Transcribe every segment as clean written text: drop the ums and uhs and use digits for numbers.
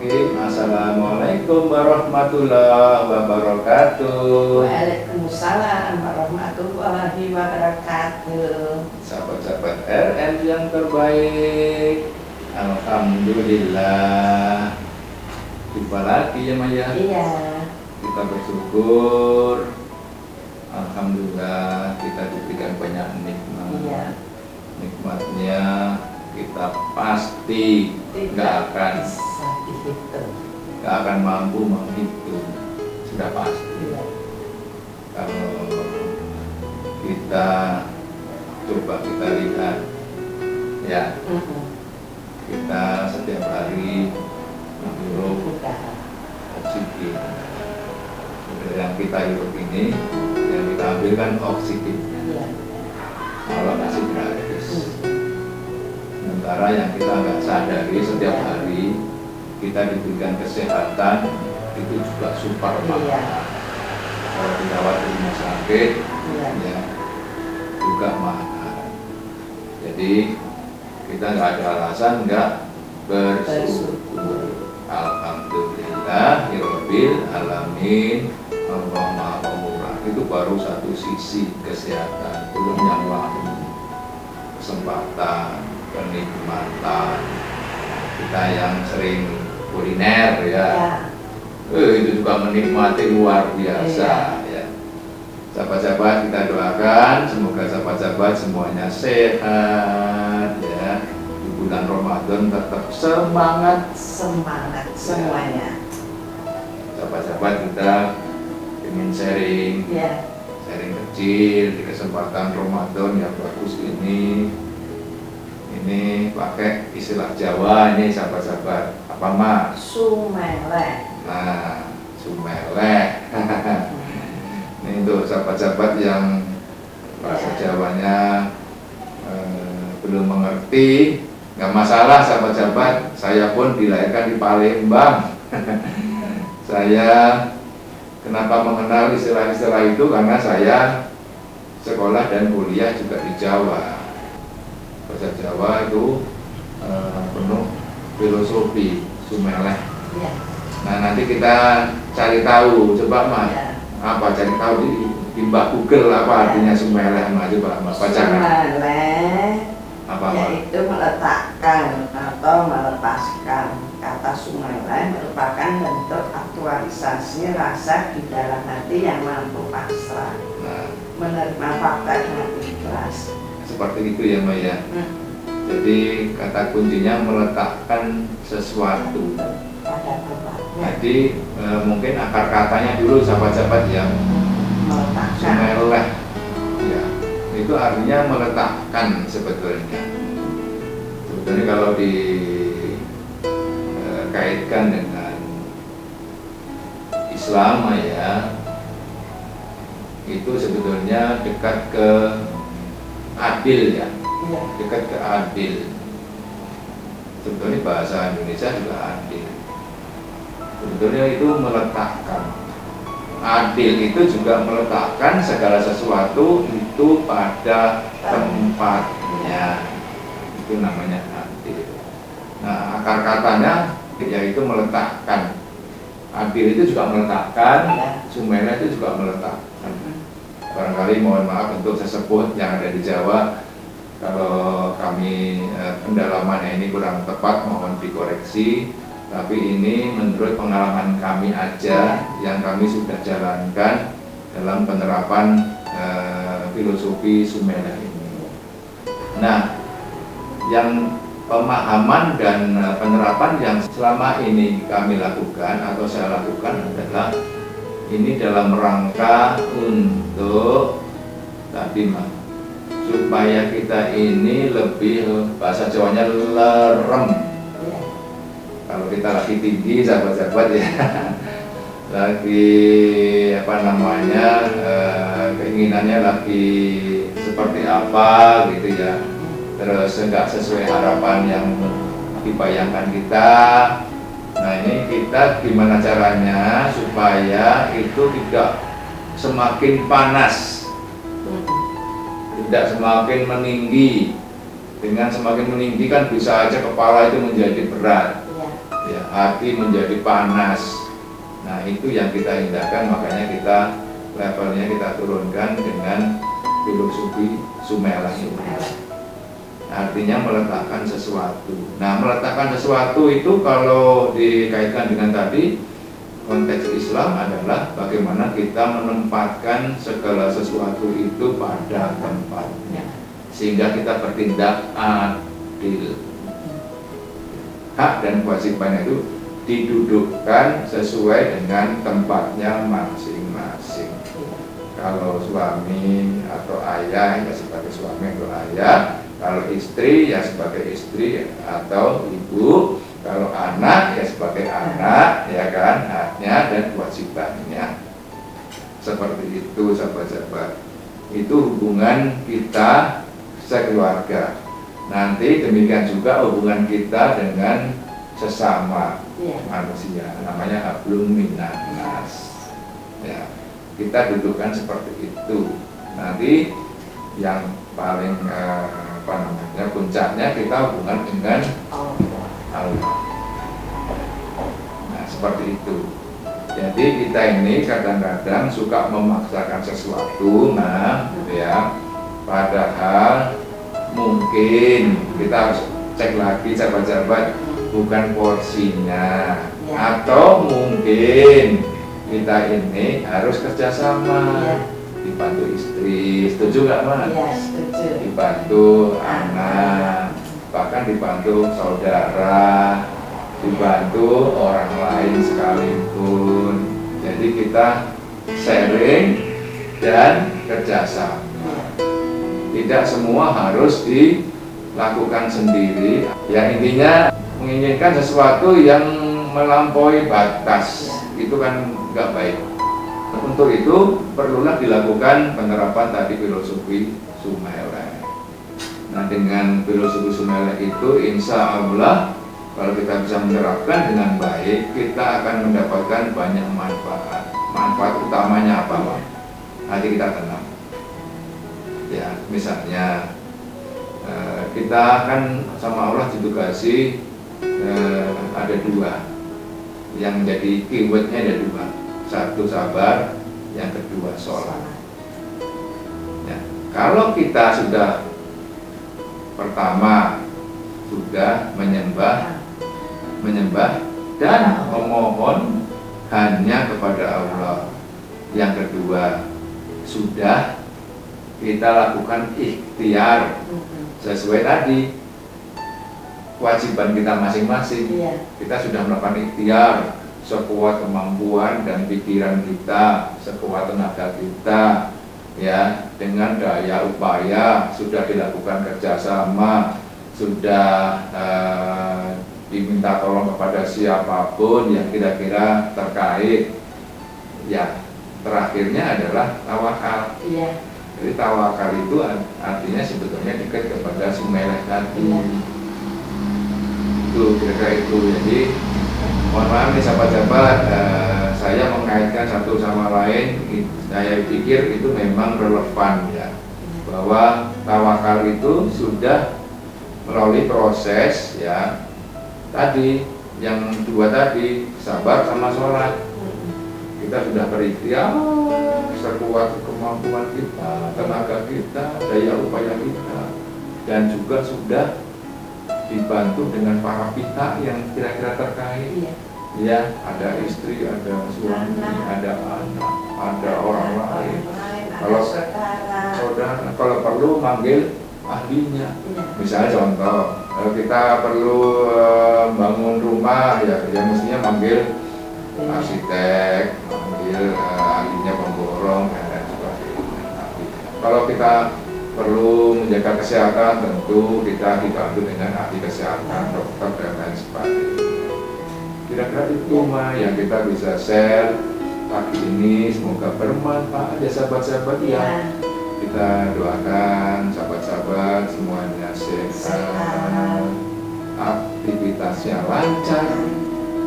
Bismillahirrahmanirrahim. Assalamualaikum warahmatullahi wabarakatuh. Waalaikumsalam warahmatullahi wabarakatuh. Sahabat-sahabat RM yang terbaik, alhamdulillah. Jumpa lagi ya Maya. Iya. Kita bersyukur. Alhamdulillah kita diberikan banyak nikmat. Iya. Nikmatnya kita pasti nggak akan bisa dihitung. nggak akan mampu menghitung, sudah pasti. Iya. Kalau kita coba kita lihat ya, kita setiap hari menghirup Udah. oksigen. Yang kita hirup ini, yang kita ambil kan oksigennya. Iya. Allah kasih gratis. Sementara yang kita nggak sadari setiap hari kita diberikan kesehatan itu juga super mahal. Iya. Kalau dirawat di rumah sakit, Iya. ya juga mahal. Jadi kita nggak ada alasan nggak bersyukur. Alhamdulillahirabbil alamin. Allah Maha Pemurah. Itu baru satu sisi kesehatan. Belum yang lain, kesempatan, kenikmatan. Kita yang sering kuliner ya. Itu juga menikmati luar biasa ya. Sahabat-sahabat, kita doakan semoga sahabat-sahabat semuanya sehat ya. Di bulan Ramadan tetap semangat Semuanya. Sahabat-sahabat, kita ingin sharing kecil di kesempatan Ramadan yang bagus ini pakai istilah Jawa ini sahabat-sahabat. Apa Mak? Sumeleh. Nah, sumeleh. Ini untuk sahabat-sahabat yang bahasa Jawanya belum mengerti, nggak masalah sahabat-sahabat. Saya pun dilahirkan di Palembang. Saya kenapa mengenal istilah-istilah itu karena saya sekolah dan kuliah juga di Jawa. Bahasa Jawa itu penuh filosofi sumeleh. Iya. Nah, nanti kita cari tahu, coba Mas. Iya. Apa cari tahu di Mbak Google apa artinya sumeleh, Mas? Coba Mas bacakan. Sumeleh Apa Mas? yaitu meletakkan atau melepaskan. Kata sumeleh merupakan bentuk aktualisasi rasa di dalam hati yang mampu pasrah, Nah, menerima fakta dengan ikhlas. seperti itu ya Mbak ya. Jadi kata kuncinya meletakkan sesuatu. Pada tempatnya. Jadi mungkin akar katanya dulu sahabat-sahabat yang Meletakkan. sumeleh ya, itu artinya meletakkan sebetulnya. Sebetulnya kalau dikaitkan dengan Islam ya, itu sebetulnya dekat ke adil ya, Iya. dekat ke adil. Sebetulnya bahasa Indonesia juga adil. Sebetulnya itu meletakkan. Adil itu juga meletakkan segala sesuatu itu pada tempatnya. Itu namanya adil. Nah, akar katanya yaitu meletakkan. Adil itu juga meletakkan, sumeleh itu juga meletakkan. Barangkali mohon maaf untuk sesepuh yang ada di Jawa, kalau kami pendalamannya ini kurang tepat, mohon dikoreksi. Tapi ini menurut pengalaman kami aja yang kami sudah jalankan dalam penerapan filosofi sumeleh ini. Nah, yang pemahaman dan penerapan yang selama ini kami lakukan atau saya lakukan adalah ini dalam rangka untuk tadi Mas, supaya kita ini lebih, bahasa Jawanya lerem. Kalau kita lagi tinggi sahabat-sahabat ya, lagi apa namanya, keinginannya lagi seperti apa gitu ya, terus enggak sesuai harapan yang dibayangkan kita. Nah, ini kita gimana caranya supaya itu tidak semakin panas, tidak semakin meninggi. Dengan semakin meninggi kan bisa aja kepala itu menjadi berat. ya, hati menjadi panas. Nah itu yang kita hindarkan, makanya kita levelnya kita turunkan dengan filosofi Sumelah ini. Artinya meletakkan sesuatu. Nah meletakkan sesuatu itu kalau dikaitkan dengan tadi konteks Islam adalah bagaimana kita menempatkan segala sesuatu itu pada tempatnya, sehingga kita bertindak adil. Hak dan kewajiban itu didudukkan sesuai dengan tempatnya masing-masing. Kalau suami atau ayah ya sebagai suami atau ayah, kalau istri ya sebagai istri atau ibu, kalau anak ya sebagai anak, ya kan, haknya dan kewajibannya. Seperti itu sahabat-sahabat. Itu hubungan kita sekeluarga. Nanti demikian juga hubungan kita dengan sesama manusia, namanya hablum minan nas. Ya, kita dudukkan seperti itu. Nanti yang paling puncaknya kita hubungan dengan Allah. Nah seperti itu. Jadi kita ini kadang-kadang suka memaksakan sesuatu, nah, ya. Padahal mungkin kita harus cek lagi sahabat-sahabat, bukan porsinya, atau mungkin kita ini harus kerjasama, dibantu istri, setuju nggak Mas? Ya, setuju. Dibantu anak, bahkan dibantu saudara, dibantu orang lain sekalipun. Jadi kita sharing dan kerjasama. Tidak semua harus dilakukan sendiri. Ya intinya menginginkan sesuatu yang melampaui batas, itu kan nggak baik. Untuk itu perlulah dilakukan penerapan tadi filosofi Sumelah. Nah dengan filosofi Sumelah itu insya Allah kalau kita bisa menerapkan dengan baik, kita akan mendapatkan banyak manfaat. Manfaat utamanya apa Pak? Hati kita tenang. Ya misalnya kita kan sama Allah ditugasi ada dua, yang jadi keywordnya ada dua. Satu sabar, yang kedua sholat. Ya, kalau kita sudah pertama sudah menyembah dan memohon hanya kepada Allah. Yang kedua sudah kita lakukan ikhtiar sesuai tadi kewajiban kita masing-masing. Kita sudah melakukan ikhtiar sekuat kemampuan dan pikiran kita, sekuat tenaga kita, ya, dengan daya upaya sudah dilakukan kerjasama, sudah diminta tolong kepada siapapun yang kira-kira terkait. Ya, terakhirnya adalah tawakal. Jadi tawakal itu artinya sebetulnya dekat kepada Sumelah tadi. Itu kira-kira itu. Jadi mohon maaf nih sahabat-sahabat, saya mengaitkan satu sama lain. Saya pikir itu memang relevan ya, bahwa tawakal itu sudah melalui proses ya. Tadi yang dua tadi, sabar sama sholat, kita sudah berikhtiar sekuat kemampuan kita, tenaga kita, daya upaya kita, dan juga sudah dibantu dengan para pihak yang kira-kira terkait. Ya, ada istri, ada suami, ada anak, ada orang lain. Kalau saudara, kalau perlu manggil ahlinya. Misalnya contoh, kita perlu bangun rumah, ya mestinya manggil arsitek, manggil ahlinya pemborong, dan sebagainya. Kalau kita perlu menjaga kesehatan, tentu kita dibantu dengan ahli kesehatan, dokter dan lain sebagainya. Kira-kira itu mah yang kita bisa share pagi ini, semoga bermanfaat ya sahabat-sahabat ya. Kita doakan sahabat-sahabat semuanya sehat, aktivitasnya lancar,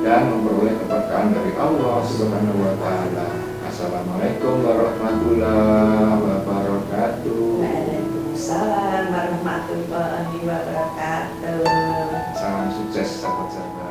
dan memperoleh keberkahan dari Allah Subhanahu wa Ta'ala. Assalamualaikum warahmatullahi wabarakatuh. Waalaikumsalam warahmatullahi wabarakatuh. Salam sukses sahabat-sahabat.